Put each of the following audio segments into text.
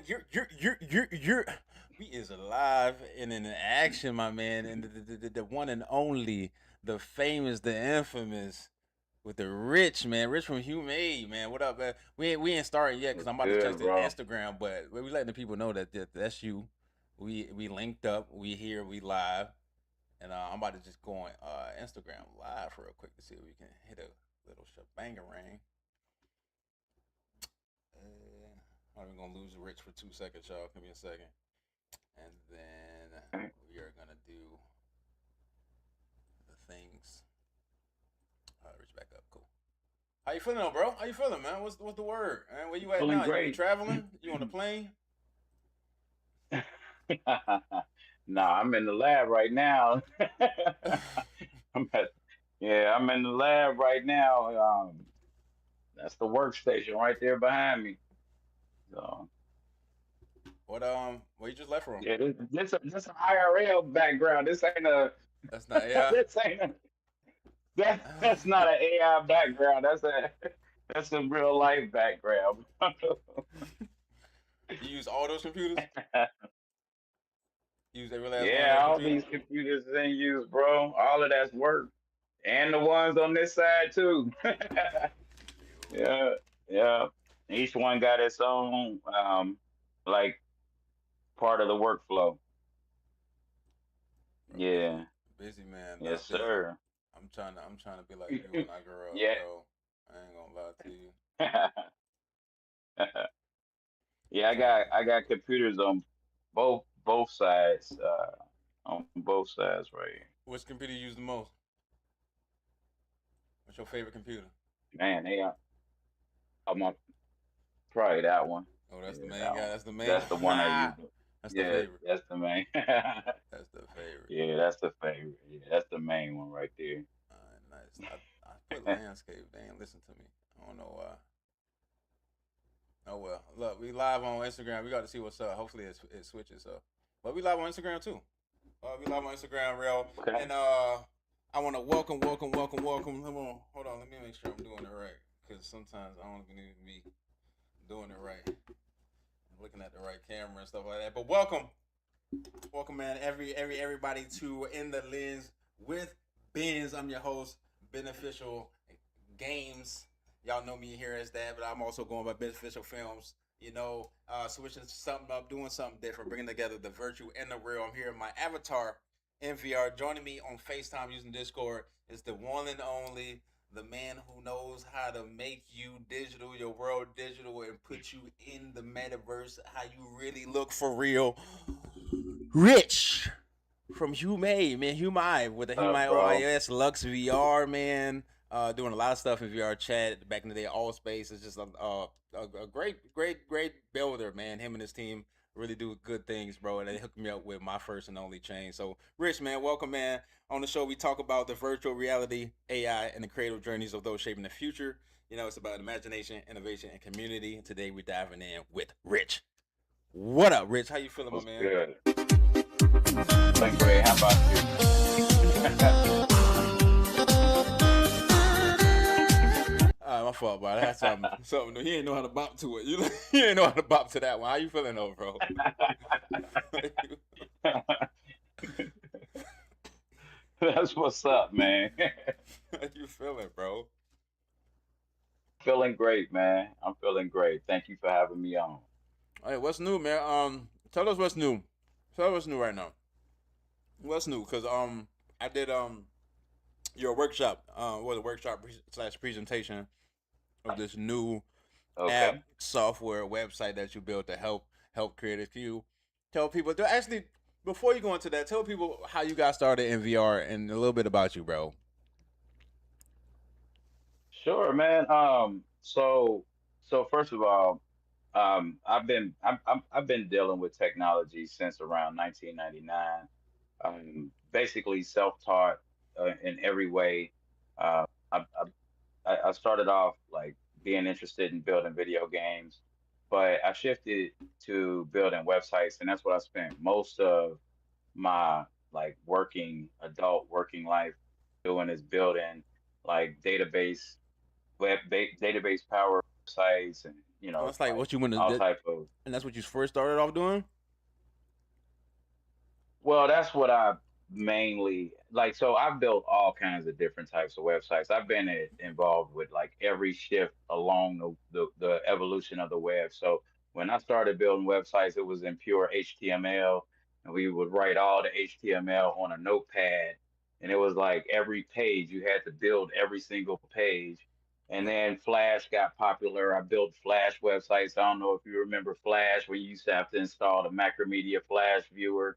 man. You're. We is alive and in action, my man, and the one and only, the famous, the infamous, with the Rich, man. Rich from Humai, man. What up, man? We ain't starting yet because What's I'm about to check good, the bro? Instagram, but we letting the people know that's you. We linked up. We here. We live, and I'm about to just go on Instagram live real quick to see if we can hit a little shabangarang. I'm gonna lose Rich for 2 seconds, y'all. Give me a second, and then we are gonna do the things. Rich back up, cool. How you feeling, though, bro? How you feeling, man? What's the word? Man, where you at Feeling now? You great. traveling? You on the plane? Nah, I'm in the lab right now. I'm at, yeah, I'm in the lab right now. That's the workstation right there behind me. So, Where you just left from? yeah, this an IRL background. This ain't a That's not, yeah. this ain't a that's not an AI background. That's a real life background. You use all those computers? You use every last one of Yeah, those all computers? these computers in use, bro. All of that's work. And the ones on this side too. Yeah, yeah. Each one got its own like part of the workflow. Bro, busy, Yeah, busy man, yes, not busy. sir. I'm trying to be like you when I grow up, Yeah. bro. I ain't gonna lie to you. Yeah, Trying to. I got computers on both sides, on both sides right here. Which computer you use the most? What's your favorite computer? Man, I'm on probably that one. Oh, that's the Yeah, main that guy. one. That's the main. That's the one I use. That's the Yeah, favorite. that's the main. That's the favorite. Yeah, that's the favorite. Yeah, that's the main one right there. Nice. I put landscape. They ain't listen to me. I don't know why. Oh well. Look, we live on Instagram. We got to see what's up. Hopefully it switches up. But we live on Instagram too. We live on Instagram, real. Okay. And I want to welcome. Hold on. Let me make sure I'm doing it right. Because sometimes I don't even be doing it right. Looking at the right camera and stuff like that. But welcome, man. Everybody to In the Lens with Benz. I'm your host, Beneficial Games. Y'all know me here as that, but I'm also going by Beneficial Films. Switching something up, doing something different, bringing together the virtual and the real. I'm here in my avatar in VR. Joining me on FaceTime using Discord is the one and only, the man who knows how to make you digital, your world digital, and put you in the metaverse, how you really look for real. Rich from Humai, man. Humai with the What's up, Humai bro? OIS Lux VR, man. Doing a lot of stuff in VR chat. Back in the day, All Space is just a great builder, man. Him and his team really do good things, bro. And they hooked me up with my first and only chain. So, Rich, man, welcome, man. On the show, we talk about the virtual reality, AI, and the creative journeys of those shaping the future. It's about imagination, innovation, and community. And today, we're diving in with Rich. What up, Rich? How you feeling, my What's man? good? Feeling great. How about you? My fault, bro. That's something new. He ain't know how to bop to it. He ain't know how to bop to that one. How you feeling, though, bro? That's what's up, man. How you feeling, bro? Feeling great, man. I'm feeling great. Thank you for having me on. Hey, what's new, man? Tell us what's new. Tell us what's new right now. What's new? Cause I did your workshop. Was a workshop slash presentation of this new app, Okay. software, website that you built to help creators. Can you tell people? Actually, before you go into that, tell people how you got started in VR and a little bit about you, bro. Sure, man. So first of all, I've been dealing with technology since around 1999. Basically self-taught in every way. Uh, I started off like being interested in building video games, but I shifted to building websites, and that's what I spent most of my like adult working life doing is building like database powered sites and Oh, that's like like what you want to all that, type of. and that's what you first started off doing. Well, that's what I mainly like. So I've built all kinds of different types of websites. I've been involved with like every shift along the evolution of the web. So when I started building websites, it was in pure HTML, and we would write all the HTML on a notepad, and it was like every page you had to build every single page. And then Flash got popular. I built Flash websites. I don't know if you remember Flash, where you used to have to install the Macromedia Flash viewer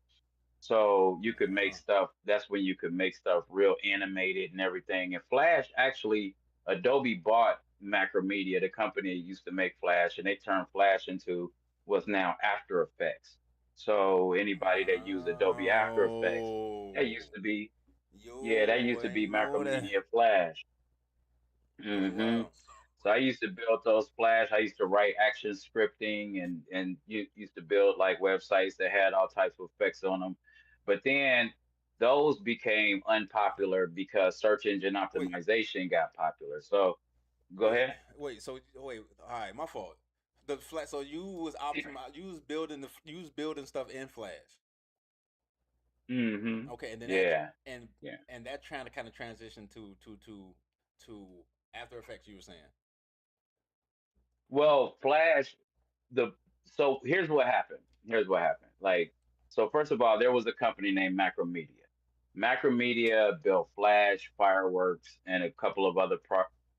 so you could make Uh, stuff. That's when you could make stuff real animated and everything. And Flash actually, Adobe bought Macromedia, the company that used to make Flash, and they turned Flash into what's now After Effects. So anybody that used Adobe After Effects, that oh, used to be, yeah, that yo, used I to be ain't know that. Macromedia Flash. Oh hmm wow. So I used to build those Flash. I used to write action scripting and you used to build like websites that had all types of effects on them. But then those became unpopular because search engine Wait, optimization got popular. So go wait, ahead. wait. So wait. All right, my fault. The flat. So you was optimi. You was building you was building stuff in Flash. Okay, and then that Yeah. and Yeah. and that trying to kind of transition to After Effects. You were saying. Well, Flash, the so here's what happened. Here's what happened. Like, so first of all, there was a company named Macromedia. Macromedia built Flash, Fireworks, and a couple of other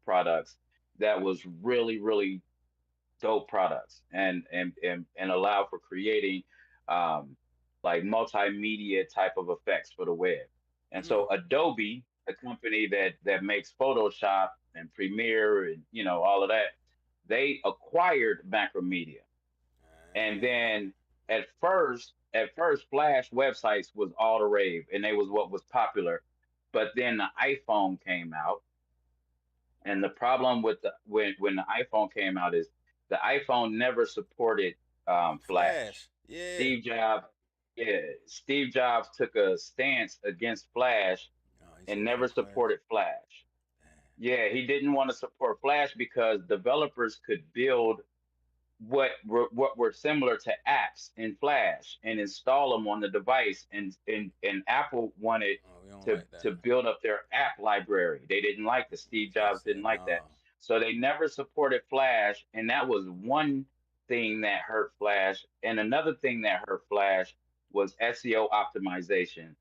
products that was really, really dope products and allow for creating um, like multimedia type of effects for the web. And Mm. so Adobe, a company that makes Photoshop and Premiere and all of that, they acquired Macromedia. And Ah, then at first Flash websites was all the rave and they was what was popular. But then the iPhone came out and the problem with the when the iPhone came out is the iPhone never supported Flash. Flash. Yeah. Steve Jobs, yeah, Steve Jobs took a stance against Flash Oh, he and said never fuck Flash. supported Flash. Damn. Yeah, he didn't want to support Flash because developers could build what were similar to apps in Flash and install them on the device. And Apple wanted Oh, we don't to like that. to build up their app library. They didn't like the Steve They Jobs didn't said like that, no. so they never supported Flash. And that was one thing that hurt Flash. And another thing that hurt Flash was SEO optimization.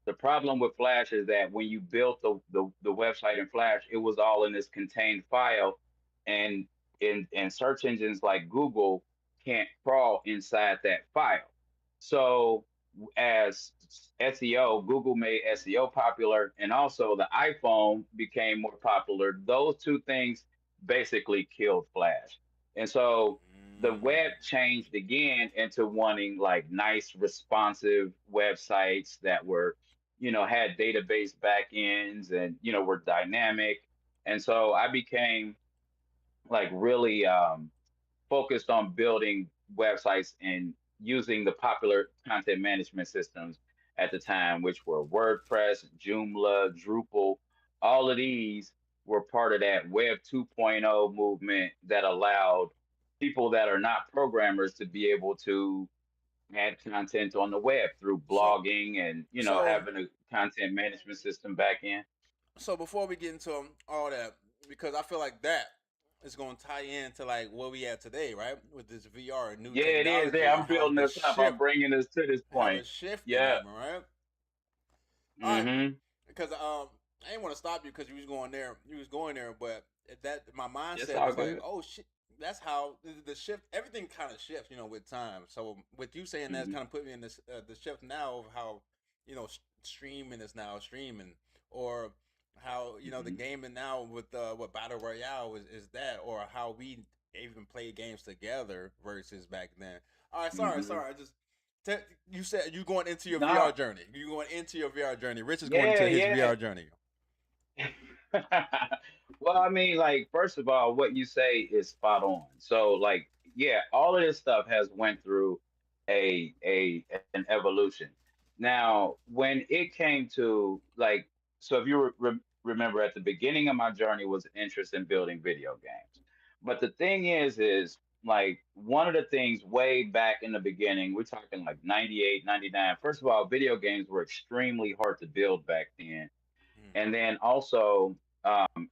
The problem with Flash is that when you built the website in Flash, it was all in this contained file, and in search engines like Google can't crawl inside that file. So as SEO, Google made SEO popular, and also the iPhone became more popular. Those two things basically killed Flash. And so the Mm. web changed again into wanting like nice, responsive websites that were, had database backends and, were dynamic. And so I became like really focused on building websites and using the popular content management systems at the time, which were WordPress, Joomla, Drupal. All of these were part of that Web 2.0 movement that allowed people that are not programmers to be able to add content on the web through So blogging and so having a content management system back in. so before we get into all that, because I feel like that is going to tie into like where we at today, right? With this VR, new Yeah, it is. Yeah, technology, and I'm how building the this up. I'm shift, bringing us to this how the point. shift can Yeah. happen, right? All right, Mm-hmm. because I didn't want to stop you because you was going there, but that my It's mindset all was like, good. oh shit, that's how the shift, everything kind of shifts, with time. So with you saying that's Mm-hmm. kind of put me in this the shift now of how streaming is now streaming, or how the Mm-hmm. gaming now with what battle royale is that, or how we even play games together versus back then. All right, Mm-hmm. sorry, I just Te- you said you going into your VR No, journey. You going into your VR journey. Rich is going yeah, into his yeah. VR journey. Well, I mean, like, first of all, what you say is spot on. So, like, yeah, all of this stuff has went through an evolution. Now, when it came to like, so if you remember at the beginning of my journey was interest in building video games. But the thing is like one of the things way back in the beginning, we're talking like 98, 99. First of all, video games were extremely hard to build back then. Mm. And then also,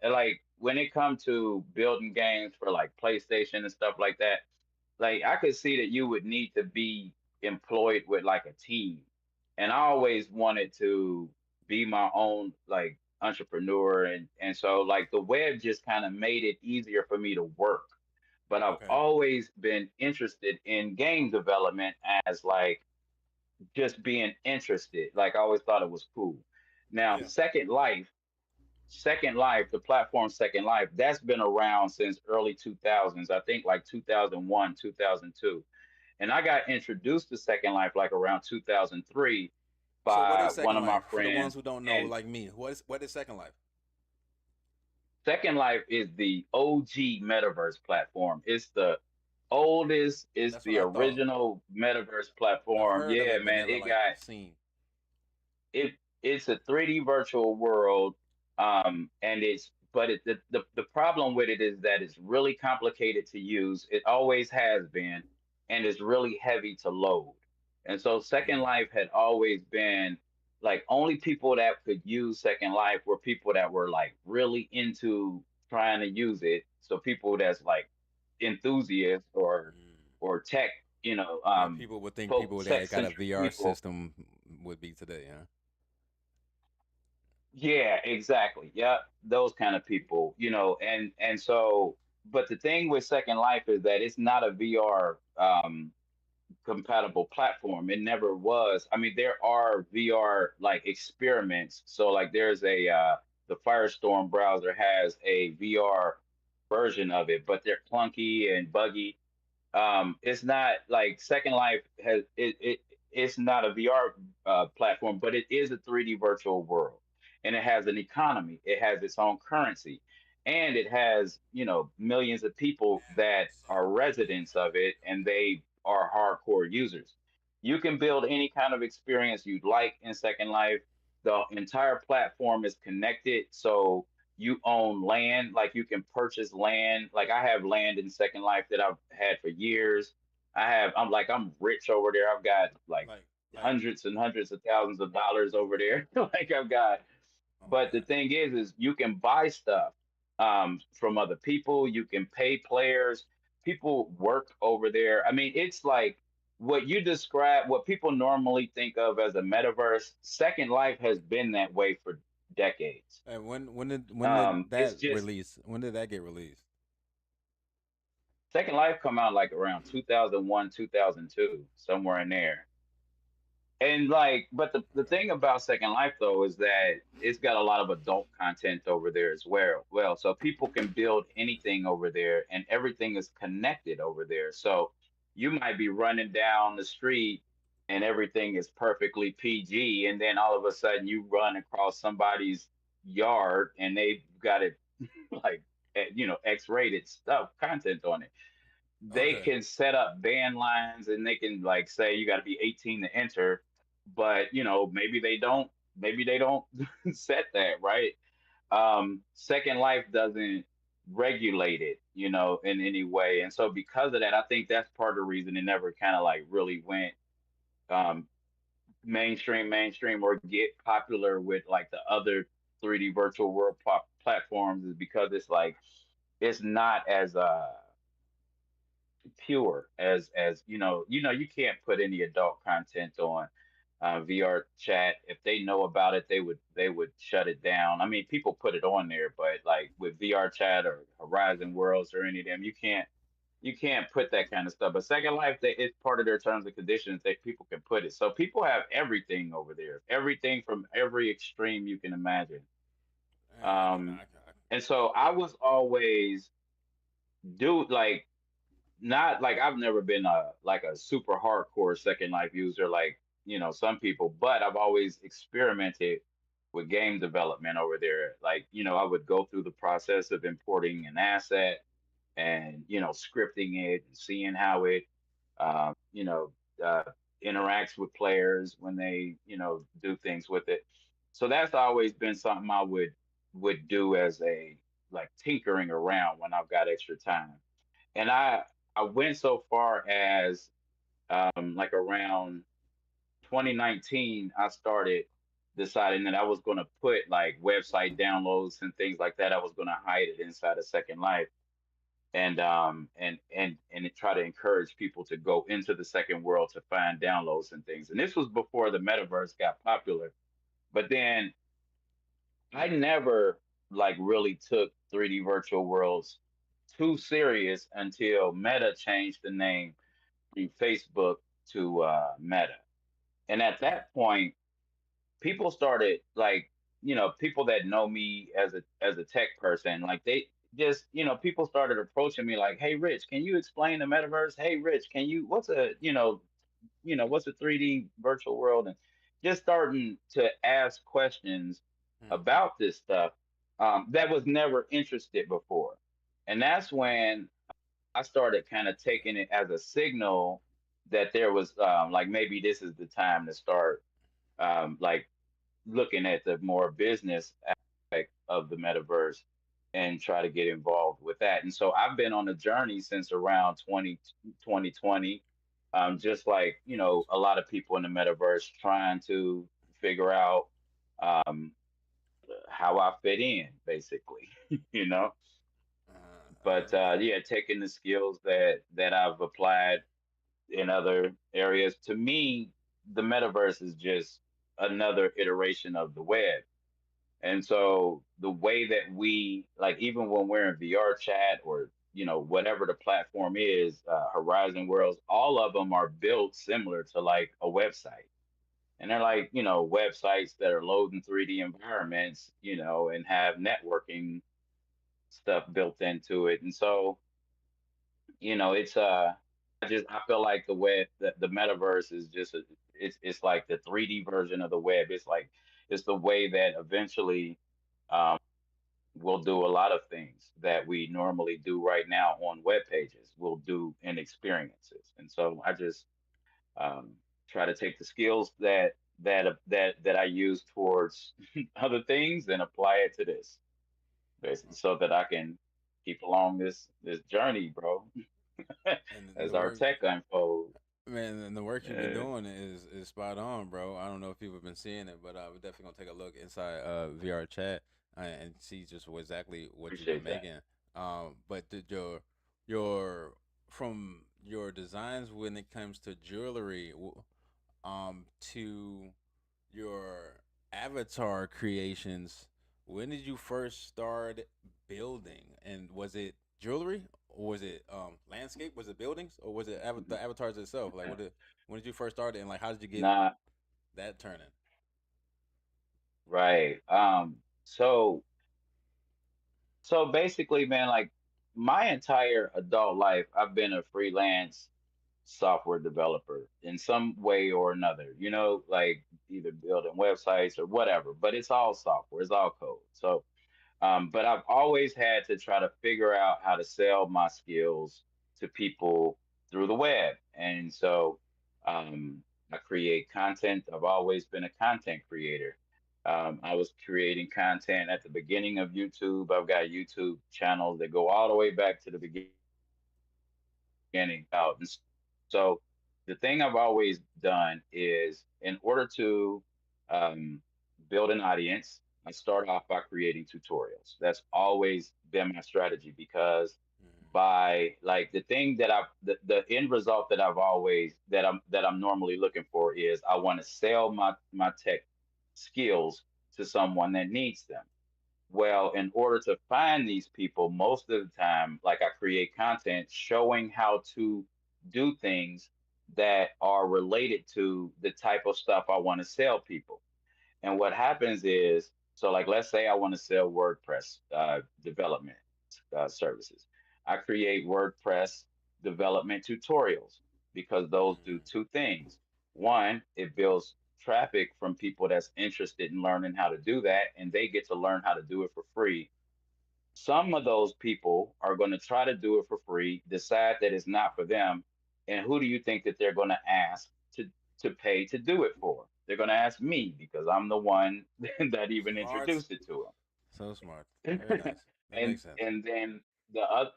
like when it comes to building games for like PlayStation and stuff like that, like I could see that you would need to be employed with like a team. And I always wanted to be my own like entrepreneur, and so like the web just kind of made it easier for me to work. But I've Okay. always been interested in game development as like just being interested. Like I always thought it was cool. Now, Yeah. Second Life, the platform Second Life, that's been around since early 2000s. I think like 2001, 2002. And I got introduced to Second Life like around 2003 So what by is one Second of my Life for the ones friends. who don't know, And like me? What is Second Life? Second Life is the OG metaverse platform. It's the oldest, it's That's what the I thought. original metaverse I've platform. heard of Yeah, it, but man, never it like got seen. it's a 3D virtual world, and it's but the problem with it is that it's really complicated to use. It always has been, and it's really heavy to load. And so Second Mm. Life had always been like only people that could use Second Life were people that were like really into trying to use it. So people that's like enthusiasts Mm. or tech, you know, Yeah, people would think people tech that got a centric VR people. system would be today, huh? Yeah, exactly. Yeah, those kind of people, and so, but the thing with Second Life is that it's not a VR compatible platform. It never was. I mean, there are VR like experiments. So like there's the Firestorm browser has a VR version of it, but they're clunky and buggy. It's not like Second Life it's not a VR platform, but it is a 3D virtual world, and it has an economy. It has its own currency, and it has millions of people that are residents of it, and they are hardcore users. You can build any kind of experience you'd like in Second Life. The entire platform is connected, so you own land, like you can purchase land. Like I have land in Second Life that I've had for years. I'm rich over there. I've got like Like, like, hundreds and hundreds of thousands of dollars over there. Like I've got, but the okay. thing is you can buy stuff from other people. You can pay players. People work over there. I mean, it's like what you describe, what people normally think of as a metaverse. Second Life has been that way for decades. And when did It's that just release? When did that get released? Second Life come out like around 2001, 2002, somewhere in there. And like, but the Okay. thing about Second Life though is that it's got a lot of adult content over there as well. Well, so people can build anything over there, and everything is connected over there. So you might be running down the street and everything is perfectly PG, and then all of a sudden you run across somebody's yard and they've got it like X-rated stuff content on it. They Okay. can set up ban lines and they can like say you got to be 18 to enter, but maybe they don't set that right. Second Life doesn't regulate it, in any way, and so because of that, I think that's part of the reason it never kind of like really went um mainstream or get popular with like the other 3D virtual world platforms, is because it's like it's not as pure as you can't put any adult content on VR chat. If they know about it, they would shut it down. I mean, people put it on there, but like with VR chat or Horizon Worlds or any of them, you can't put that kind of stuff. But Second Life, it's part of their terms and conditions that people can put it. So people have everything over there, everything from every extreme you can imagine. Man, I can. Um, and so I was always do like not like I've never been a super hardcore Second Life user like some people, but I've always experimented with game development over there. Like I would go through the process of importing an asset and scripting it and seeing how it um, you know uh, interacts with players when they do things with it. So that's always been something I would do as a like tinkering around when I've got extra time. And I went so far as like around 2019, I started deciding that I was going to put like website downloads and things like that. I was going to hide it inside of Second Life and try to encourage people to go into the second world to find downloads and things. And this was before the metaverse got popular. But then I never like really took 3D virtual worlds too serious until Meta changed the name from Facebook to Meta. And at Mm, that point, people started like, people that know me as a tech person, like they just, people started approaching me like, "Hey, Rich, can you explain the metaverse? Hey, Rich, can you what's a, what's a 3D virtual world?" And just starting to ask questions mm, about this stuff that was never interested before. And that's when I started kind of taking it as a signal that there was like maybe this is the time to start like looking at the more business aspect of the metaverse and try to get involved with that. And so I've been on a journey since around 2020, just like, a lot of people in the metaverse trying to figure out um, how I fit in, basically, you know. But okay. yeah, taking the skills that I've applied in other areas, to me, the metaverse is just another iteration of the web. And so the way that we like, even when we're in VR chat or whatever the platform is, Horizon Worlds, all of them are built similar to like a website, and they're like websites that are loading 3D environments, and have networking stuff built into it. And so it's I feel like the metaverse is just it's like the 3D version of the web. It's like it's the way that eventually um, we'll do a lot of things that we normally do right now on web pages. We'll do in experiences, and so I just try to take the skills that I use towards other things and apply it to this, basically, so that I can keep along this journey, bro, And as the our work, tech unfolds. man, and the work you've been Yeah, doing is spot on, bro. I don't know if people have been seeing it, but we're definitely gonna take a look inside VR chat and see just exactly what you've been appreciate that. making. But did your from your designs when it comes to jewelry, to your avatar creations, when did you first start building? And was it jewelry or was it landscape? Was it buildings or was it the avatars itself? Like when did you first start it and like how did you get Not that turning? right. So basically, man, like my entire adult life, I've been a freelance software developer in some way or another, like either building websites or whatever, but it's all software, it's all code. So, but I've always had to try to figure out how to sell my skills to people through the web. And so, I create content. I've always been a content creator. I was creating content at the beginning of YouTube. I've got YouTube channels that go all the way back to the beginning out. And so the thing I've always done is, in order to um, build an audience, I start off by creating tutorials. That's always been my strategy because Mm, by like the thing that the end result that I've always that I'm normally looking for is I want to sell my tech skills to someone that needs them. Well, in order to find these people, most of the time, like I create content showing how to do things that are related to the type of stuff I want to sell people. And what happens is, so like let's say I want to sell WordPress development services. I create WordPress development tutorials because those do mm, two things. One, it builds traffic from people that's interested in learning how to do that, and they get to learn how to do it for free. Some of those people are going to try to do it for free, decide that it's not for them, and who do you think that they're going to ask to pay to do it for? They're going to ask me because I'm the one that even smart, introduced it to so smart. them. Very nice. That and makes sense. and then the other.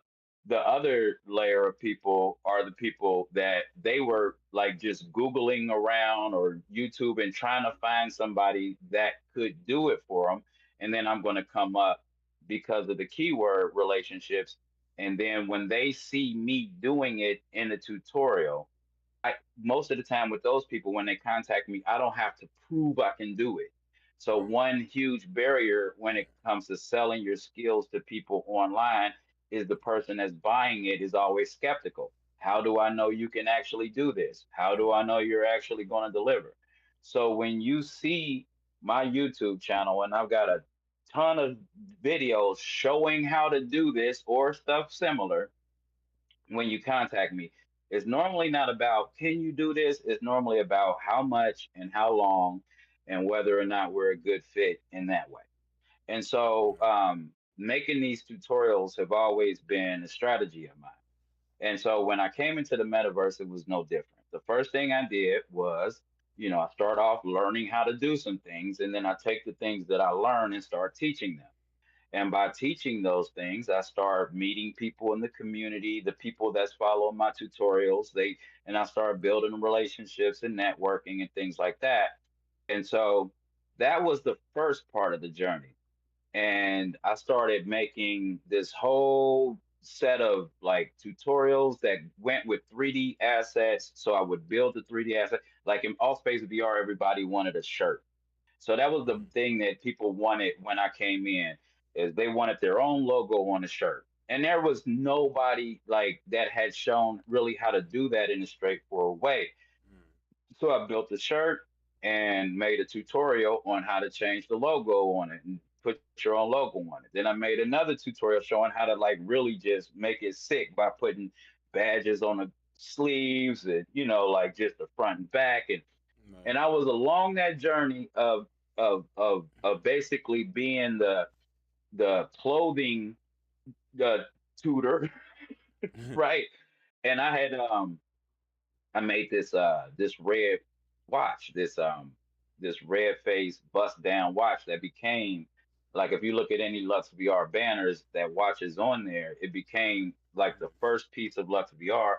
the other layer of people are the people that they were like just Googling around or YouTube and trying to find somebody that could do it for them. And then I'm going to come up because of the keyword relationships. And then when they see me doing it in the tutorial, most of the time with those people, when they contact me, I don't have to prove I can do it. So Right. one huge barrier when it comes to selling your skills to people online is the person that's buying it is always skeptical. How do I know you can actually do this? How do I know you're actually going to deliver? So when you see my YouTube channel and I've got a ton of videos showing how to do this or stuff similar, when you contact me, it's normally not about can you do this? It's normally about how much and how long and whether or not we're a good fit in that way. And so making these tutorials have always been a strategy of mine. And so when I came into the metaverse, it was no different. The first thing I did was, I start off learning how to do some things, and then I take the things that I learn and start teaching them. And by teaching those things, I start meeting people in the community, the people that's following my tutorials. And I start building relationships and networking and things like that. And so that was the first part of the journey. And I started making this whole set of like tutorials that went with 3D assets. So I would build the 3D asset. Like in All Space VR, everybody wanted a shirt. So that was the thing that people wanted when I came in, is they wanted their own logo on the shirt. And there was nobody like that had shown really how to do that in a straightforward way. So I built the shirt and made a tutorial on how to change the logo on it and put your own logo on it. Then I made another tutorial showing how to like really just make it sick by putting badges on the sleeves and like just the front and back, and I was along that journey of basically being the clothing tutor, Right. right? And I made this red watch, this red face bust down watch that became like, if you look at any Lux VR banners, that watch is on there. It became like the first piece of Lux VR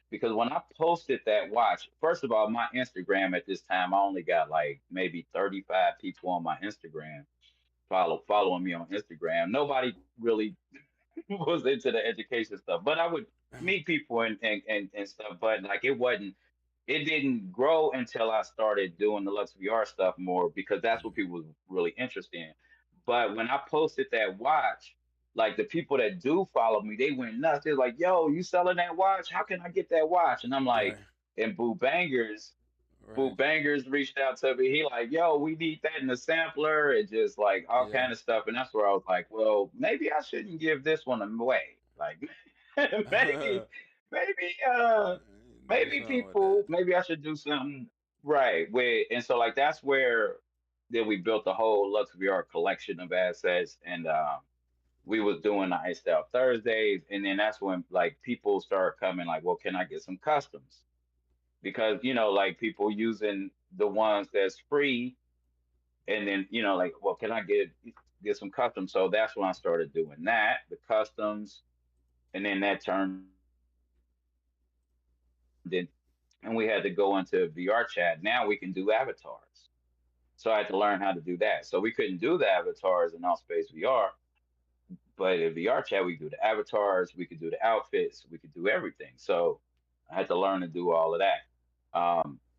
because when I posted that watch, first of all, my Instagram at this time, I only got like maybe 35 people on my Instagram following me on Instagram. Nobody really was into the education stuff, but I would meet people and stuff, but like it didn't grow until I started doing the Lux VR stuff more because that's what people was really interested in. But when I posted that watch, like the people that do follow me, they went nuts. They're like, "Yo, you selling that watch? How can I get that watch?" And I'm like, Right. and Boo Right. Bangers reached out to me. He like, "Yo, we need that in the sampler," and just like all Yeah. kind of stuff. And that's where I was like, "Well, maybe I shouldn't give this one away. Like, maybe, maybe, Do maybe something with that. people, maybe I should do something right with." And so like that's where then we built the whole Lux VR collection of assets, and we was doing the Iced Out Thursdays, and then that's when like people started coming like, "Well, can I get some customs?" Because like people using the ones that's free, and then like, well, can I get some customs? So that's when I started doing that, the customs, and then that turned in, and we had to go into VR chat. Now we can do avatars. So I had to learn how to do that. So we couldn't do the avatars in All Space VR, but in VR chat we could do the avatars, we could do the outfits, we could do everything. So I had to learn to do all of that.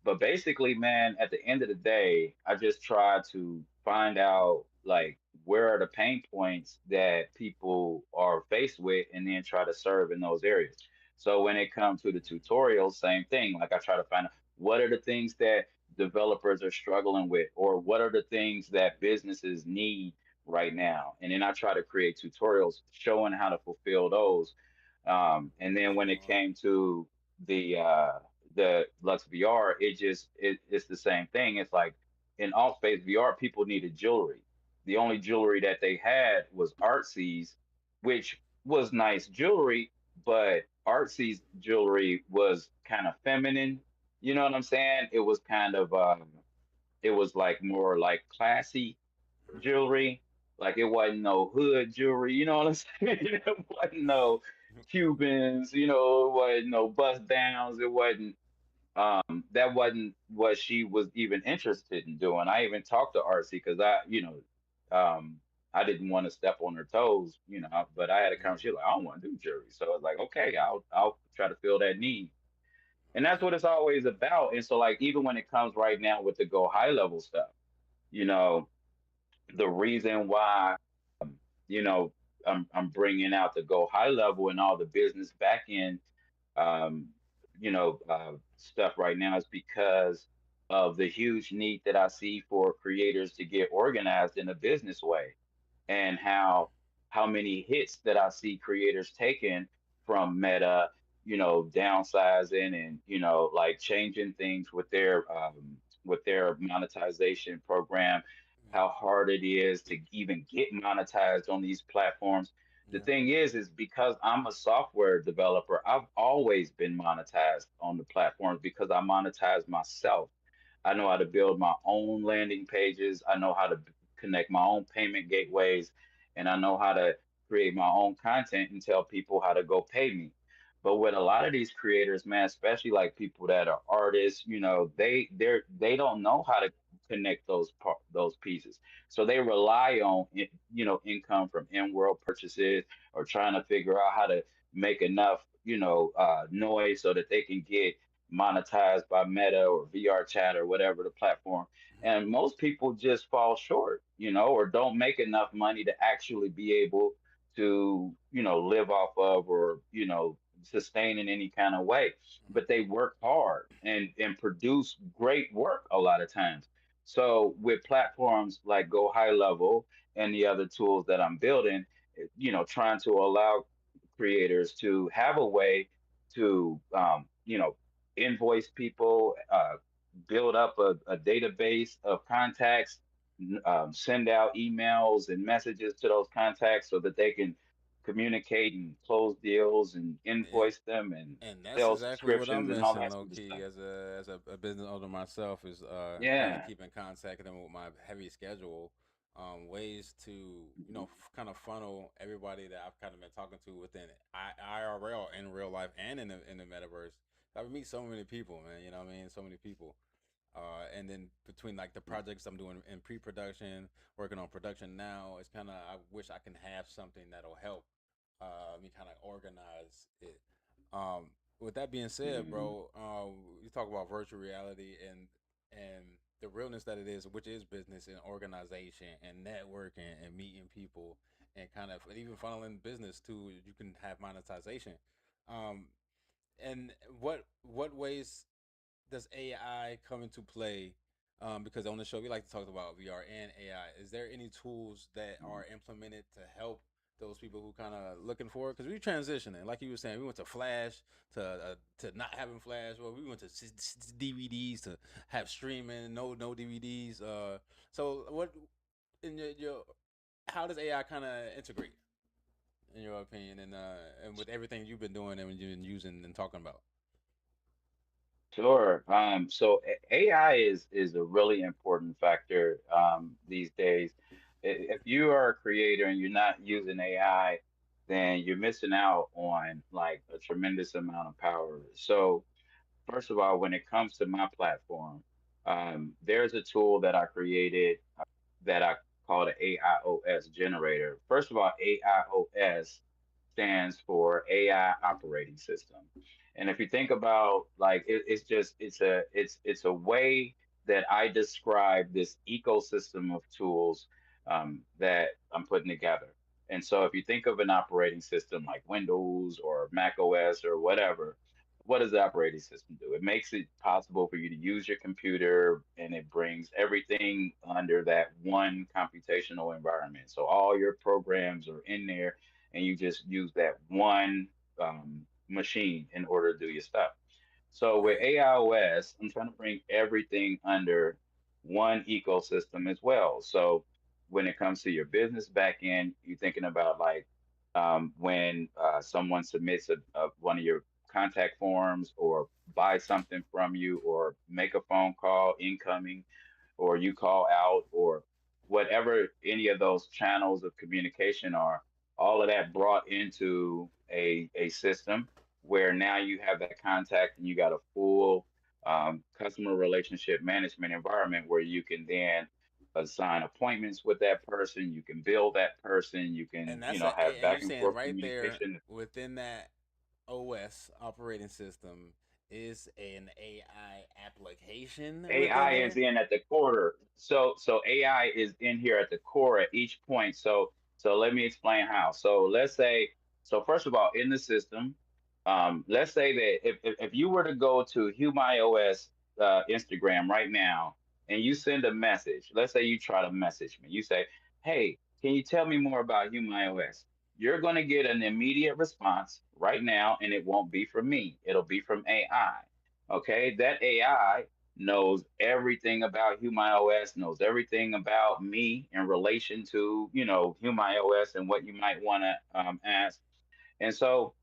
But basically, man, at the end of the day, I just try to find out like where are the pain points that people are faced with, and then try to serve in those areas. So when it comes to the tutorials, same thing. Like I try to find out what are the things that developers are struggling with, or what are the things that businesses need right now, and then I try to create tutorials showing how to fulfill those. And then when it Smart. came to the Lux VR, it's the same thing. It's like in Alt Space VR, people needed jewelry. The only jewelry that they had was Artsy's, which was nice jewelry, but Artsy's jewelry was kind of feminine. You know what I'm saying? It was kind of it was like more like classy jewelry. Like it wasn't no hood jewelry. You know what I'm saying? It wasn't no. Cubans, it wasn't no bust downs. It wasn't that wasn't what she was even interested in doing. I even talked to Artsy because I didn't want to step on her toes, but I had a conversation like I don't want to do jury. So I was like, okay, I'll try to fill that need. And that's what it's always about. And so like even when it comes right now with the go high level stuff, you know, the reason why you know I'm bringing out the go high level and all the business back end um, stuff right now is because of the huge need that I see for creators to get organized in a business way, and how many hits that I see creators taking from Meta, downsizing and like changing things with their monetization program, how hard it is to even get monetized on these platforms. The Yeah. thing is because I'm a software developer, I've always been monetized on the platforms because I monetize myself. I know how to build my own landing pages. I know how to connect my own payment gateways, and I know how to create my own content and tell people how to go pay me. But with a lot of these creators, man, especially like people that are artists, they don't know how to connect those pieces. So they rely on income from in-world purchases or trying to figure out how to make enough noise so that they can get monetized by Meta or VR Chat or whatever the platform. And most people just fall short, or don't make enough money to actually be able to, live off of or, sustain in any kind of way. But they work hard and produce great work a lot of times. So with platforms like Go High Level and the other tools that I'm building, trying to allow creators to have a way to, invoice people, build up a database of contacts, send out emails and messages to those contacts so that they can communicate and close deals and And, invoice them and and that's sell exactly what I'm subscriptions and all missing, that low sort of key, stuff. as a business owner myself, is kind of Yeah, keeping contact with them with my heavy schedule. Ways to kind of funnel everybody that I've kind of been talking to within IRL in real life and in the metaverse. I meet so many people, man. You know what I mean? So many people. And then between like the projects I'm doing in pre-production, working on production now, it's kind of I wish I can have something that'll help me kind of organize it. With that being said, mm, bro, you talk about virtual reality and the realness that it is, which is business and organization and networking and meeting people and kind of even funneling business too. You can have monetization. Um, and what ways does AI come into play? Because on the show we like to talk about VR and AI. Is there any tools that are implemented to help those people who kind of looking for it? Because we transitioning, like you were saying, we went to Flash to not having Flash. Well, we went to DVDs to have streaming, no DVDs. So what in your how does AI kind of integrate in your opinion and with everything you've been doing and you've been using and talking about? sure. So AI is a really important factor these days. If you are a creator and you're not using AI, then you're missing out on like a tremendous amount of power. So first of all, when it comes to my platform, there's a tool that I created that I call the AIOS generator. First of all, AIOS stands for AI operating system. And if you think about like it's just it's a way that I describe this ecosystem of tools that I'm putting together. And so if you think of an operating system like Windows or Mac OS or whatever, what does the operating system do? It makes it possible for you to use your computer and it brings everything under that one computational environment. So all your programs are in there and you just use that one machine in order to do your stuff. So with Right. AIOS, I'm trying to bring everything under one ecosystem as well. So when it comes to your business backend, you're thinking about like when someone submits one of your contact forms or buy something from you or make a phone call incoming or you call out or whatever any of those channels of communication are all of that brought into a system where now you have that contact and you got a full customer relationship management environment where you can then assign appointments with that person, you can bill that person, you can, And that's have and you back and saying forth right there communication. within that OS operating system is an AI application within AI is there. in at the core. So AI is in here at the core at each point. So let me explain how. So let's say, so first of all, in the system, let's say that if you were to go to Humai OS Instagram right now and you send a message, let's say you try to message me, you say, "Hey, can you tell me more about Humai OS?" You're going to get an immediate response right now, and it won't be from me. It'll be from AI. Okay, that AI knows everything about Humai OS, knows everything about me in relation to, Humai OS and what you might want to ask. And so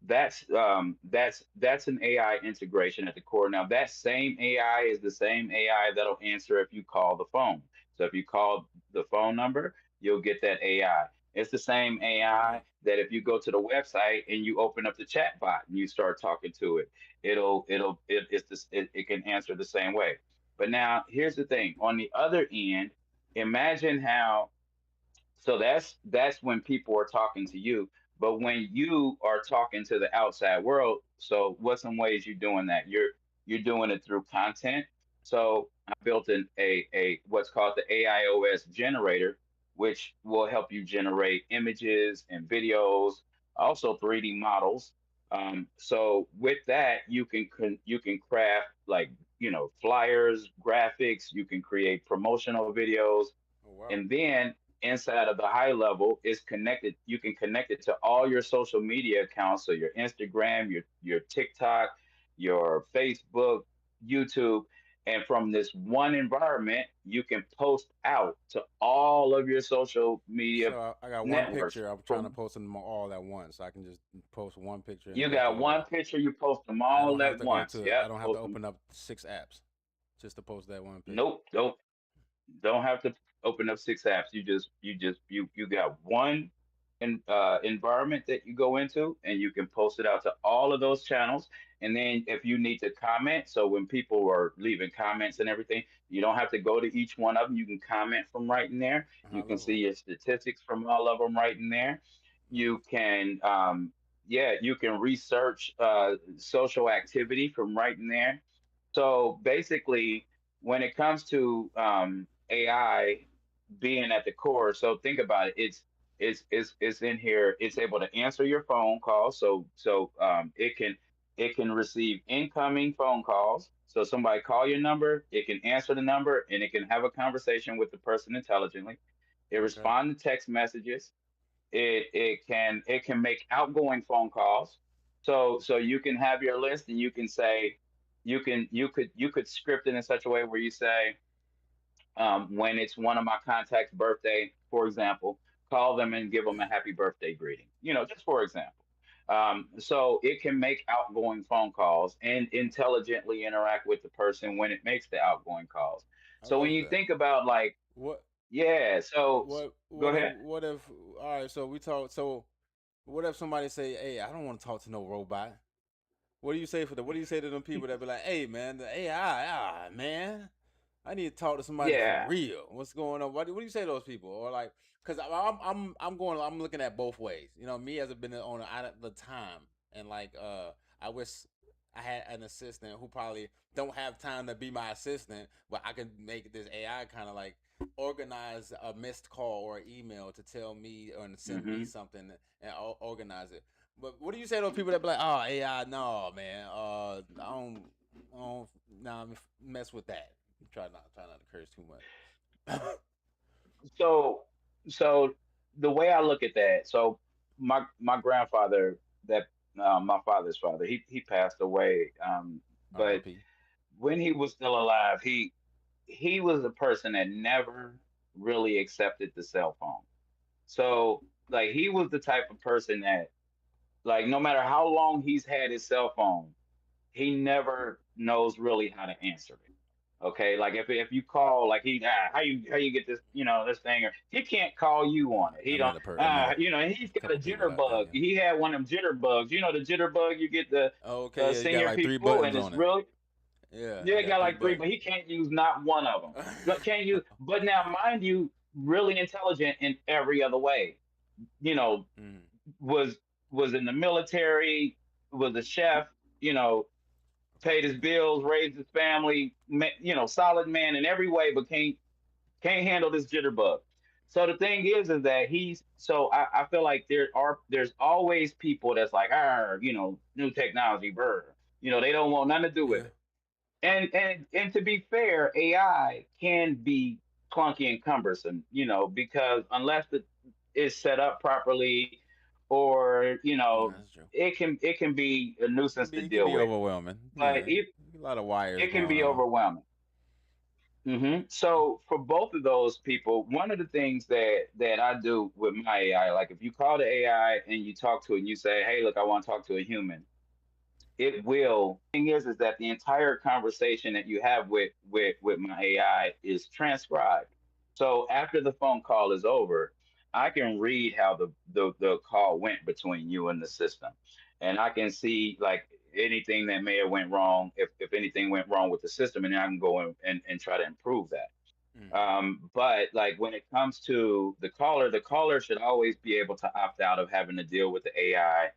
that's an AI integration at the core. Now that same AI is the same AI that'll answer if you call the phone. So if you call the phone number, you'll get that AI. It's the same AI Oh, that if you go to the website and you open up the chat bot and you start talking to it, it can answer the same way. But now here's the thing. On the other end, imagine how, so that's when people are talking to you. But when you are talking to the outside world, so what's some ways you're doing that? You're doing it through content. So I built a what's called the AIOS generator, which will help you generate images and videos, also 3D models. So with that, you can craft like, flyers, graphics. You can create promotional videos, oh wow. and then inside of the high level is connected. You can connect it to all your social media accounts. So your Instagram, your TikTok, your Facebook, YouTube. And from this one environment, you can post out to all of your social media So I got one networks. picture. I'm trying to From post them all at once. So I can just post one picture and You go through got all one that. picture, you post them I don't all have at to go once. to. I Yep, don't have to post them. open up 6 apps just to post that one picture. Nope, don't have to open up 6 apps. You got one environment that you go into, and you can post it out to all of those channels. And then if you need to comment, so when people are leaving comments and everything, you don't have to go to each one of them. You can comment from right in there. High You can see level. your statistics from all of them right in there. Mm. You can yeah, you can research social activity from right in there. So basically, when it comes to AI being at the core, so think about it. It's in here. It's able to answer your phone calls. So it can receive incoming phone calls. So somebody call your number, it can answer the number, and it can have a conversation with the person intelligently. It Okay. respond to text messages. It can make outgoing phone calls. So you can have your list, and you can say, you could script it in such a way where you say, when it's one of my contacts' birthday, for example, call them and give them a happy birthday greeting. Just for example. So it can make outgoing phone calls and intelligently interact with the person when it makes the outgoing calls. I So when love you that. think about, like, What yeah, so go what if ahead. what if all right, so we talk so what if somebody say, "Hey, I don't want to talk to no robot." What do you say for that? What do you say to them people that be like, "Hey, man, the AI, man, I need to talk to somebody for Yeah. real. What's going on? What do you say to those people?" Or like, because I'm looking at both ways. You know, me as a business owner, at the time, and like I wish I had an assistant who probably don't have time to be my assistant, but I can make this AI kind of like organize a missed call or email to tell me or send me Hmm. something and organize it. But what do you say to those people that be like, "Oh, AI, no, man, I don't, nah, mess with that." Try not to curse too much. So so the way I look at that, so my grandfather, that my father's father, he passed away. But R.I.P. when he was still alive, he was a person that never really accepted the cell phone. So like he was the type of person that, like, no matter how long he's had his cell phone, he never knows really how to answer it. Okay, like if you call like how you get this this thing, or he can't call you on it. He don't I met a and he's got a couple people like that. jitterbug. Yeah. He had one of them jitterbugs. You know the jitterbug you get the Oh, okay. Yeah, you got senior like three people, and buttons it's on it. really Yeah, yeah, you he got got three like three, buttons. but he can't use not one of them. Can't use, but now mind you, really intelligent in every other way. You know, Mm, was was in the military, was a chef. You know, paid his bills, raised his family. Solid man in every way, but can't handle this jitterbug. So the thing is that I feel like there's always people that's like, new technology, brr. They don't want nothing to do with yeah. it. And to be fair, AI can be clunky and cumbersome, because unless it is set up properly, or That's true. it can be a nuisance to It can deal be with. overwhelming. But Yeah, a lot of wires it can going be on. overwhelming. So for both of those people, one of the things that I do with my AI, like if you call the AI and you talk to it and you say, "Hey, look, I want to talk to a human," it will. Thing is that the entire conversation that you have with my AI is transcribed. So after the phone call is over, I can read how the call went between you and the system, and I can see like anything that may have went wrong, if anything went wrong with the system, and then I can go and try to improve that. Mm, But like when it comes to the caller should always be able to opt out of having to deal with the AI,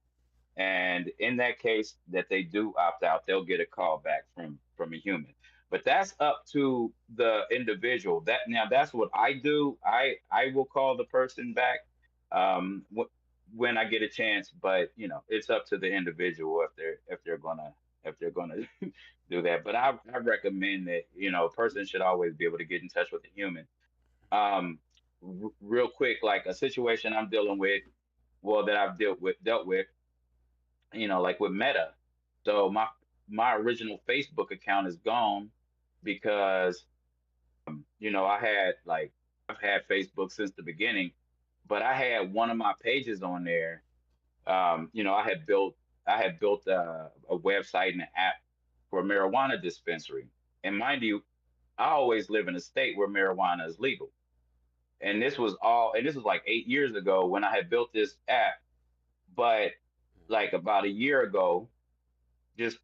and in that case that they do opt out, they'll get a call back from a human. But that's up to the individual. That's what I do. I will call the person back when I get a chance, but it's up to the individual if they're gonna do that. But I recommend that a person should always be able to get in touch with a human. Um, Real quick, like a situation I'm dealing with, well, that I've dealt with, like with Meta. So my original Facebook account is gone because I've had Facebook since the beginning, but I had one of my pages on there. I had built a website and an app for a marijuana dispensary. And mind you, I always live in a state where marijuana is legal. And this was like 8 years ago when I had built this app. But like about a year ago, just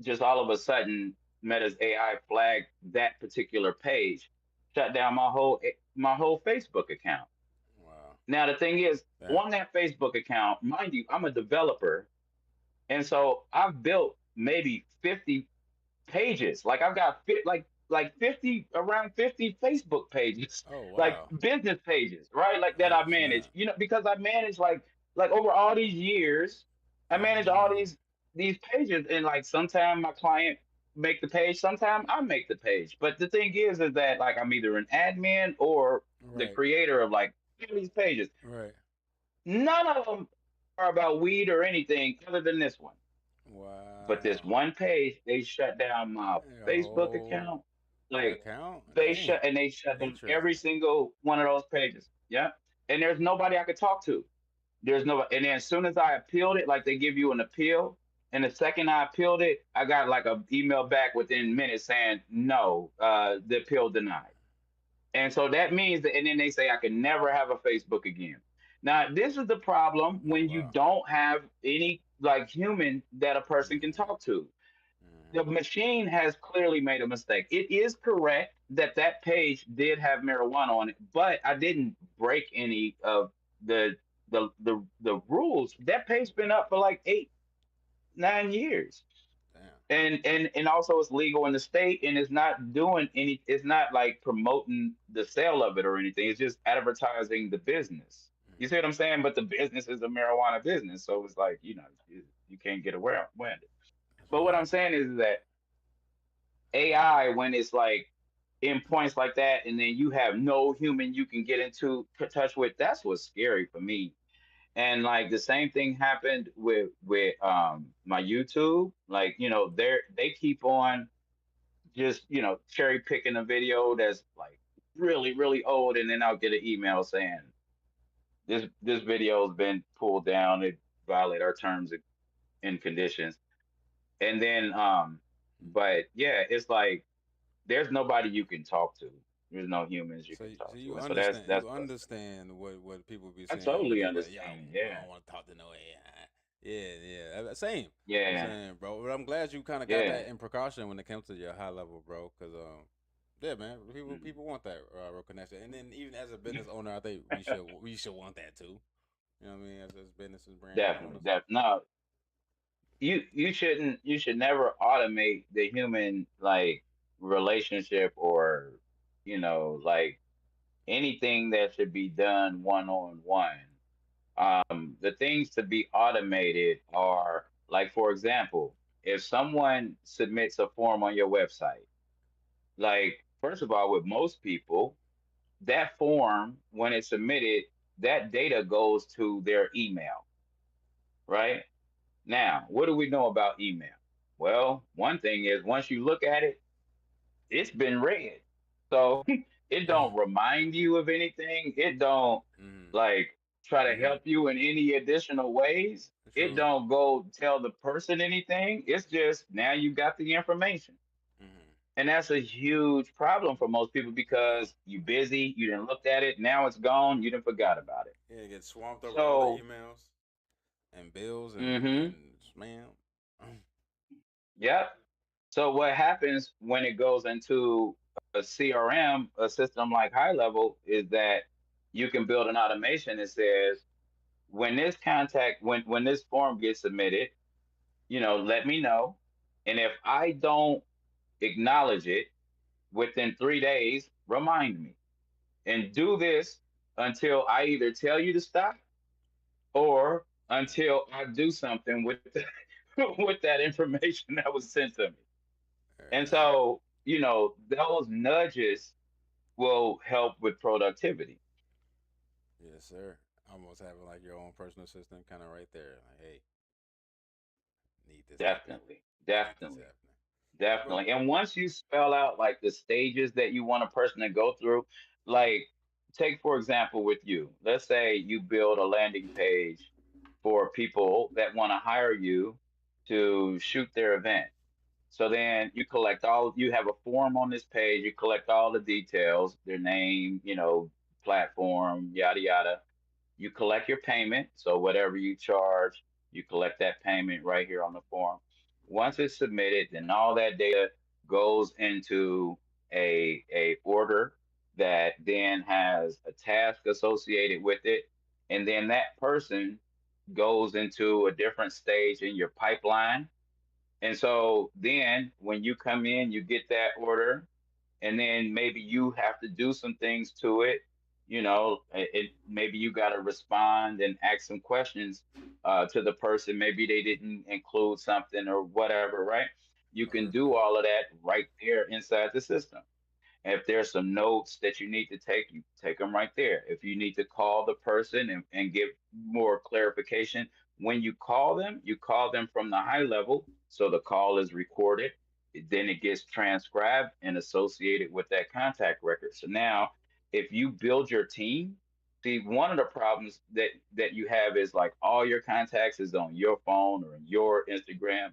just all of a sudden Meta's AI flagged that particular page, shut down my whole Facebook account. wow. Now the thing is, Damn. on that Facebook account, mind you, I'm a developer, and so I've built maybe 50 pages. Like I've got 50, around 50 Facebook pages, Oh like wow. business pages, right? Like that I Oh manage. snap. Because I manage like over all these years, I manage all Mm, these pages, and like sometimes my client make the page, sometimes I make the page. But the thing is that like I'm either an admin or the right. creator of like these pages. Right. None of them are about weed or anything other than this one. But this Wow. one page, they shut down my A Facebook whole account. Like account. they Damn. shut down every Interesting. single one of those pages. Yeah. And there's nobody I could talk to. There's no, and then as soon as I appealed it, like they give you an appeal, and the second I appealed it, I got like a email back within minutes saying no, the appeal denied. And so that means that, and then they say I can never have a Facebook again. Now, this is the problem Oh when you wow. don't have any like human that a person can Mm, talk to. The mm, machine has clearly made a mistake. It is correct that that page did have marijuana on it, but I didn't break any of the the rules. That page been up for like 8, 9 years, damn. and also it's legal in the state, and it's not doing any. It's not like promoting the sale of it or anything. It's just advertising the business. You see what I'm Mm, saying? But the business is a marijuana business, so it's like you can't get around it. that's But what I'm right. saying is that AI, when it's like in points like that, and then you have no human you can get into touch with, that's what's scary for me. And like the same thing happened with my YouTube. Like, they keep on just, cherry picking a video that's like really, really old, and then I'll get an email saying this video's been pulled down, it violate our terms and conditions. And then but yeah, it's like there's nobody you can talk to. There's no humans you So, can so talk to, you and so understand that's you frustrating. understand what people be I saying when totally they be like, yo, understand. I Yeah, don't want to talk to no AI. Yeah, yeah, same, yeah, same, bro. But I'm glad you kind of got yeah. that in precaution when it comes to your high level, bro. Cause yeah, man, Mm. people want that real connection. And then even as a business owner, I think we should want that too. You know what I mean? As businesses, brand Definitely, owners. no, you should never automate the human like relationship or like anything that should be done one on one. The things to be automated are like, for example, if someone submits a form on your website, like first of all, with most people, that form when it's submitted, that data goes to their email, right? Now, what do we know about email? Well, one thing is once you look at it, it's been read. So it don't remind you of anything. It don't Mm-hmm. like try to Mm-hmm. help you in any additional ways. It True. don't go tell the person anything. It's just now you got the information. Mm-hmm. And that's a huge problem for most people Yeah. because you busy, you didn't look at it, now it's gone, you didn't forgot about it. Yeah, get swamped up with other So, emails and bills mm-hmm, and man. yep. So what happens when it goes into a CRM, a system like High Level, is that you can build an automation that says when this form gets submitted, let me know, and if I don't acknowledge it within 3 days, remind me, and do this until I either tell you to stop or Yeah. until I do something with with that information that was sent to me. And Yeah. so, those nudges will help with productivity. Yes, sir. Almost having like your own personal assistant kind of right there. Like, hey, need this happen. Definitely, Need this definitely, happening. But definitely. And once you spell out like the stages that you want a person to go through, like take for example with you, let's say you build a landing page for people that want to hire you to shoot their event. So then you have a form on this page, you collect all the details, their name, platform, yada, yada. You collect your payment. So whatever you charge, you collect that payment right here on the form. Once it's submitted, then all that data goes into a order that then has a task associated with it. And then that person goes into a different stage in your pipeline, and so then when you come in, you get that order, and then maybe you have to do some things to it. Maybe you got to respond and ask some questions to the person. Maybe they didn't include something or whatever, right? You can okay. do all of that right there inside the system. If there's some notes that you need to take, you take them right there. If you need to call the person and give more clarification, when you call them from the high level. So the call is recorded. Then it gets transcribed and associated with that contact record. So now, if you build your team, see, one of the problems that you have is like all your contacts is on your phone or in your Instagram.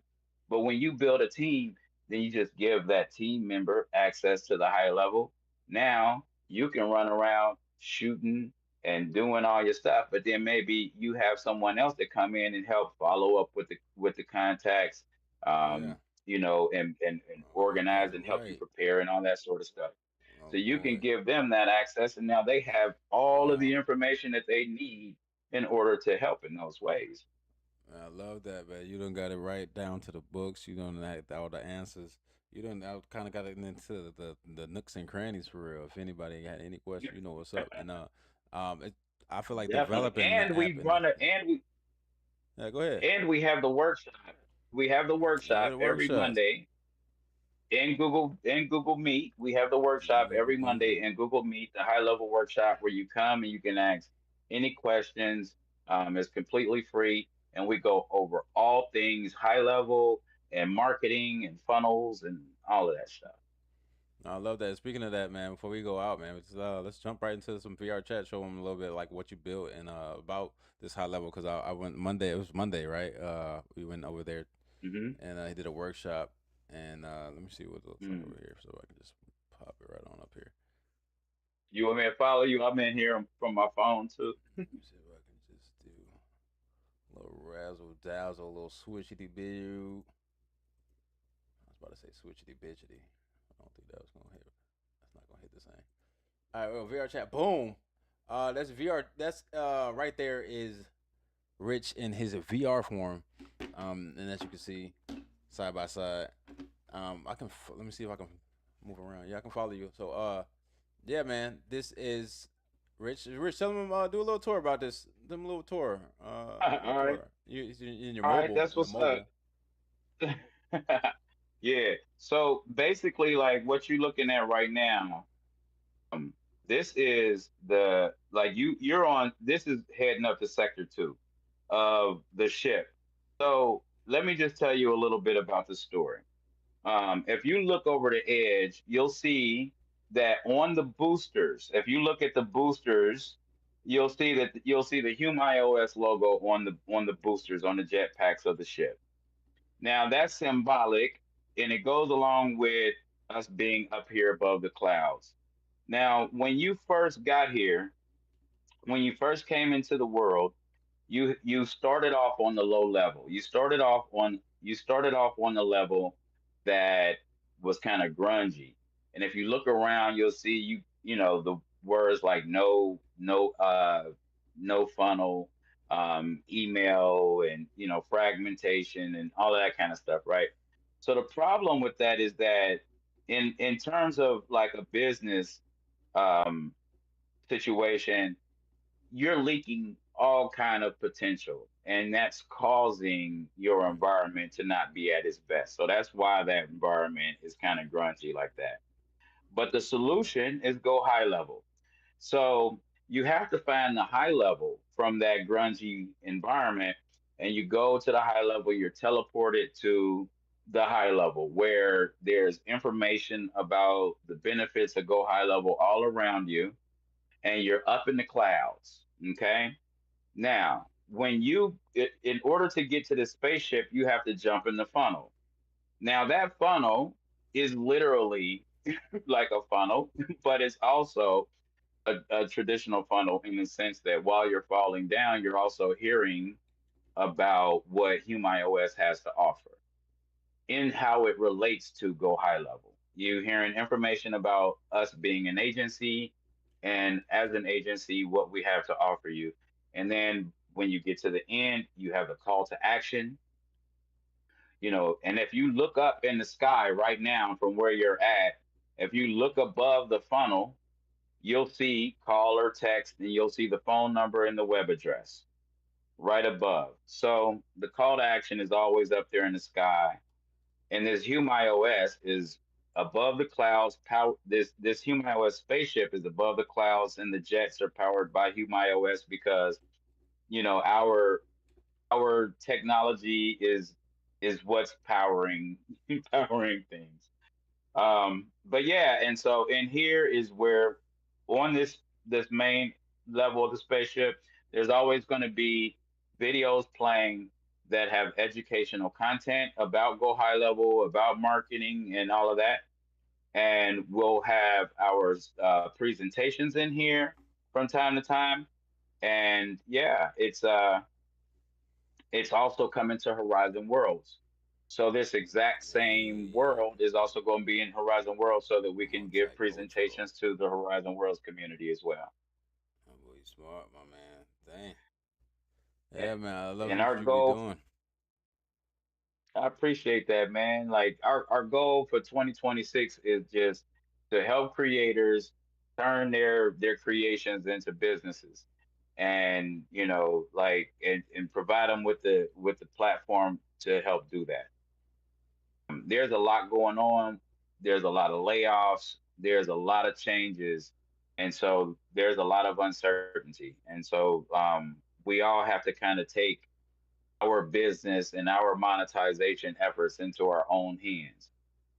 But when you build a team, then you just give that team member access to the high level. Now you can run around shooting and doing all your stuff, but then maybe you have someone else that come in and help follow up with the contacts, Yeah. and organize and help you Right. prepare and all that sort of stuff. Oh So you can boy. give them that access, and now they have all of Wow. the information that they need in order to help in those ways. I love that, man. You don't got it right down to the books. You don't have all the answers. You don't kind of got it into the nooks and crannies for real. If anybody got any question, you know what's up. And it, I feel like Definitely. developing the app and yeah, go ahead. And we have the workshop. We have the What are workshop the every workshops? Monday in Google Meet. We have the In workshop Google every Meet. Monday in Google Meet, the high level workshop where you come and you can ask any questions. It's completely free, and we go over all things high level and marketing and funnels and all of that stuff. I love that. Speaking of that, man, before we go out, man, let's jump right into some VR chat. Show them a little bit like what you built and about this high level because I went Monday. It was Monday, right? We went over there Hmm. and he did a workshop. And let me see what it looks like Mm. over here, so I can just pop it right on up here. You want me to follow you? I'm in here from my phone too. Let me see if I can just do a little razzle dazzle, a little switchity boo. I was about to say switchity bitchity. I don't think that was gonna hit. That's not gonna hit the same. All right, well, VR chat. Boom. That's VR. That's right there is Rich in his VR form. And as you can see, side by side. I can let me see if I can move around. Yeah, I can follow you. So yeah, man, this is Rich. Rich, tell them do a little tour about this. Them little tour. Little All right, tour. You in your all right, mobile, that's your what's up. mobile. Yeah. So basically, like what you're looking at right now, um, this is the like you're on. This is heading up to sector two of the ship. So let me just tell you a little bit about the story. If you look over the edge, you'll see that on the boosters, if you look at the boosters, you'll see the Humai OS logo on the boosters on the jetpacks of the ship. Now that's symbolic, and it goes along with us being up here above the clouds. Now, when you first got here, when you first came into the world, you started off on the low level. You started off on the level that was kind of grungy. And if you look around, you'll see you know the words like no funnel, email, and fragmentation and all of that kind of stuff, right? So the problem with that is that in terms of like a business um, situation, you're leaking all kind of potential, and that's causing your Mm, environment to not be at its best. So that's why that environment is kind of grungy like that. But the okay. solution is go high level. So you have to find the high level from that grungy environment, and you go to the high level, you're teleported to the high level where there's information about the benefits of go high level all around you, and you're up in the clouds. Okay. Now, in order to get to the spaceship, you have to jump in the funnel. Now, that funnel is literally like a funnel, but it's also a traditional funnel in the sense that while you're falling down, you're also hearing about what Humai OS has to offer in how it relates to Go High Level. You hearing information about us being an agency, and as an agency, what we have to offer you. And then when you get to the end, you have a call to action, and if you look up in the sky right now from where you're at, if you look above the funnel, you'll see call or text, and you'll see the phone number and the web address right above. So the call to action is always up there in the sky, and this Humai OS is above the clouds. This Humai OS spaceship is above the clouds, and the jets are powered by Humai OS because our technology is what's powering things. But yeah, and so in here is where on this main level of the spaceship, there's always going to be videos playing that have educational content about Go High Level, about marketing, and all of that. And we'll have our presentations in here from time to time. And yeah, it's also coming to Horizon Worlds. So this exact same Yeah. world is also going to be in Horizon Worlds so that we can give Multi cultural. presentations to the Horizon Worlds community as well. That boy smart, my man. Dang. A- Yeah, man. I love And what our you be goal, doing. I appreciate that, man. Like our goal for 2026 is just to help creators turn their creations into businesses, and like and provide them with the platform to help do that. There's a lot going on. There's a lot of layoffs. There's a lot of changes, and so there's a lot of uncertainty. And so we all have to kind of take our business and our monetization efforts into our own hands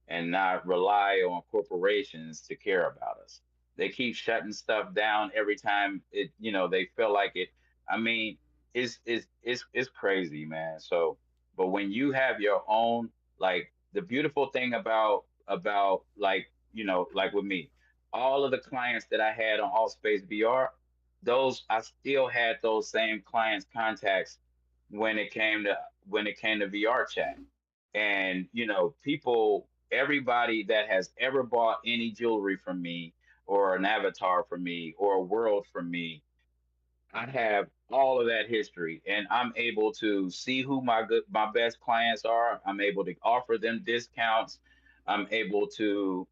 and not rely on corporations to care about us. They keep shutting stuff down every time they feel like it. I mean, it's crazy, man. So, but when you have your own, like the beautiful thing about like like with me, all of the clients that I had on Allspace VR, those I still had those same clients contacts when it came to VR chat. And people, everybody that has ever bought any jewelry from me, or an avatar from me, or a world from me, I have all of that history, and I'm able to see who my best clients are. I'm able to offer them discounts. I'm able to,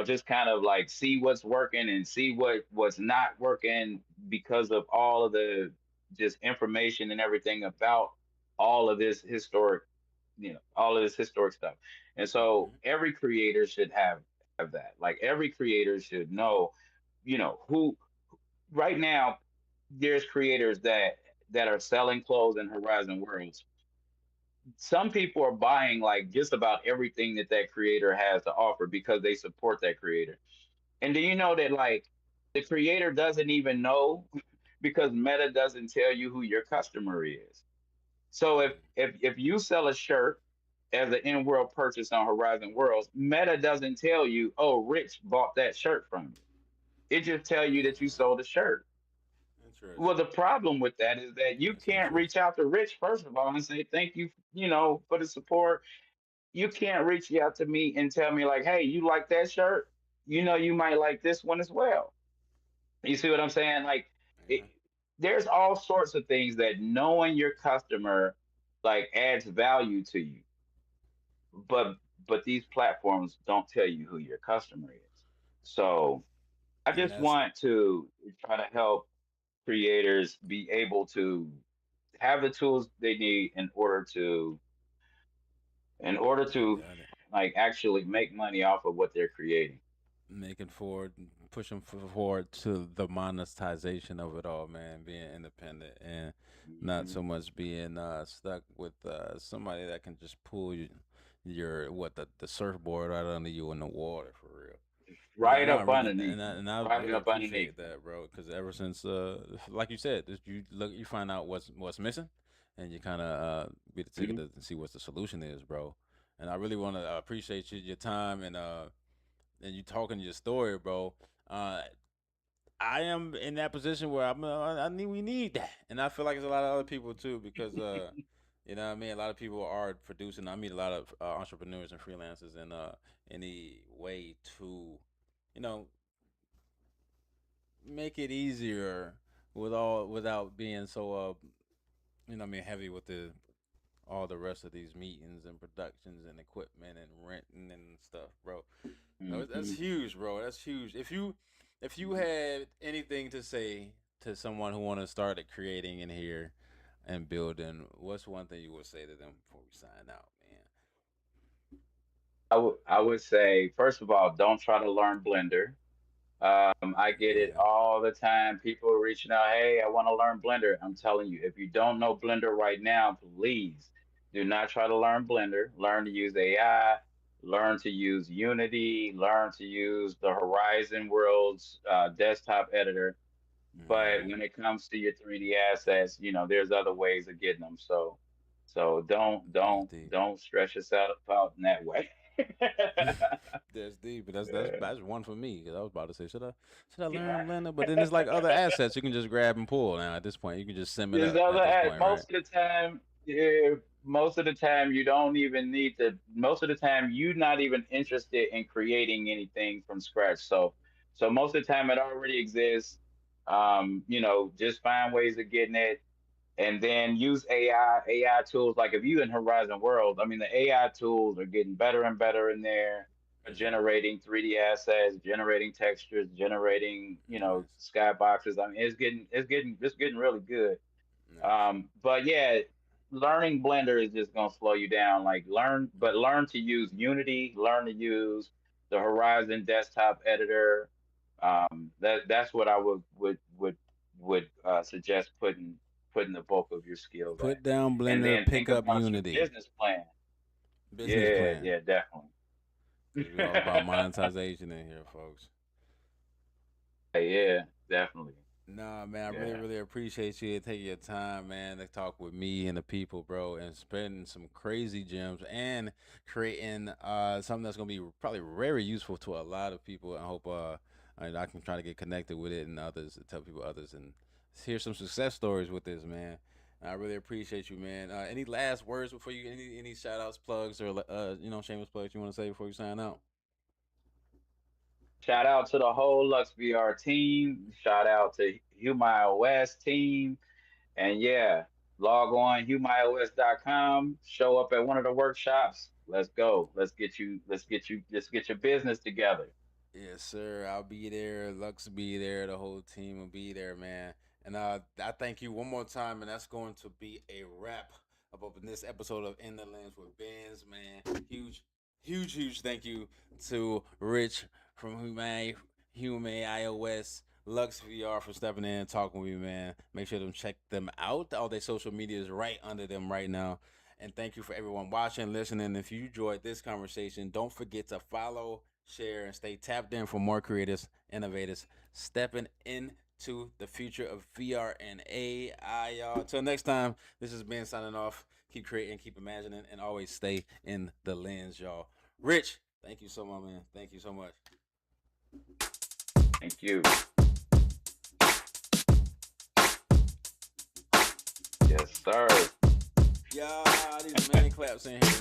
just kind of like see what's working and see what's not working, because of all of the just information and everything about all of this historic, all of this historic stuff. And so Mm-hmm. every creator should have that. Like every creator should know, who right now there's creators that are selling clothes in Horizon Worlds. Some people are buying like just about everything that that creator has to offer because they support that creator. And do you know that like the creator doesn't even know because Meta doesn't tell you who your customer is. So if you sell a shirt as an in-world purchase on Horizon Worlds, Meta doesn't tell you, oh, Rich bought that shirt from you. It just tell you that you sold a shirt. Well, Interesting. the problem with that is that you That's can't reach interesting. out to Rich first of all and say thank you, for the support. You can't reach out to me and tell me like, hey, you like that shirt? You might like this one as well. You see what I'm saying? Like, it, Yeah. there's all sorts of things that knowing your customer like adds value to you, but these platforms don't tell you who your customer is. So I And just that's want to try to help creators be able to have the tools they need in order to got it. like actually make money off of what they're creating. Making forward, pushing forward to the monetization of it all, man. Being independent and not Mhm. so much being stuck with somebody that can just pull your what the surfboard right under you in the water for real. Right And I up really underneath them. and I Right really up underneath appreciate them. that, bro. Because ever since, like you said, you find out what's missing, and you kind of be the ticket Mhm. to see what the solution is, bro. And I really want to appreciate your time and you talking your story, bro. Uh, I am in that position where I need we need that, and I feel like it's a lot of other people too because you know what I mean. A lot of people are producing. I meet a lot of entrepreneurs and freelancers, and any way to, you know, make it easier without being so you know what I mean heavy with the all the rest of these meetings and productions and equipment and renting and stuff, bro. No, that's Mhm. huge, bro. That's huge. If you had anything to say to someone who want to start creating in here and building, what's one thing you would say to them before we sign out, man? I would say first of all, don't try to learn Blender. I get it Yeah, all the time. People are reaching out, hey, I want to learn Blender. I'm telling you, if you don't know Blender right now, please do not try to learn Blender. Learn to use AI, learn to use Unity, learn to use the Horizon Worlds desktop editor. But mm, when it comes to your 3D assets, there's other ways of getting them. So don't that's don't deep. don't stress yourself out in that way. That's deep, but Yeah. that's one for me because I was about to say should I learn Blender, but then it's like other assets you can just grab and pull now. At this point, you can just sim it There's up other at this point, right? most of the time, yeah, most of the time you don't even need to. Most of the time you're not even interested in creating anything from scratch. So most of the time it already exists. Just find ways of getting it, and then use AI tools. Like if you in Horizon World, I mean the AI tools are getting better and better in there for Mm-hmm. generating 3D assets, generating textures, generating Nice, skyboxes. I mean it's getting really good. nice. But yeah, learning Blender is just gonna slow you down. Like learn to use Unity, learn to use the Horizon desktop editor. That's what I would suggest putting the bulk of your skills at, Put down and Blender, then pick think up about your Unity. business plan. Business Yeah, plan. yeah, definitely. Because we're all about monetization in here, folks. Yeah, definitely. Nah, man, I really, Yeah. really appreciate you taking your time, man, to talk with me and the people, bro, and spending some crazy gems and creating something that's gonna be probably very useful to a lot of people. I hope I can try to get connected with it and others, tell people others, and hear some success stories with this, man. I really appreciate you, man. Any last words before you any shout outs, plugs, or shameless plugs you want to say before you sign out? Shout out to the whole Lux VR team. Shout out to Humai OS team. And yeah, log on humaios.com, show up at one of the workshops. Let's go. Let's get your business together. Yes, sir. I'll be there. Lux will be there. The whole team will be there, man. And I thank you one more time, and that's going to be a wrap up in this episode of In the Lens with Benz, man. Huge thank you to Rich from Humai iOS, Lux VR for stepping in and talking with me, man. Make sure to check them out. All their social media is right under them right now. And thank you for everyone watching, listening. If you enjoyed this conversation, don't forget to follow, share, and stay tapped in for more creators, innovators, stepping into the future of VR and AI, y'all. Until next time, this has been signing off. Keep creating, keep imagining, and always stay in the lens, y'all. Rich, thank you so much, man. Thank you so much. Thank you. Yes, sir. Yeah, these man claps in here.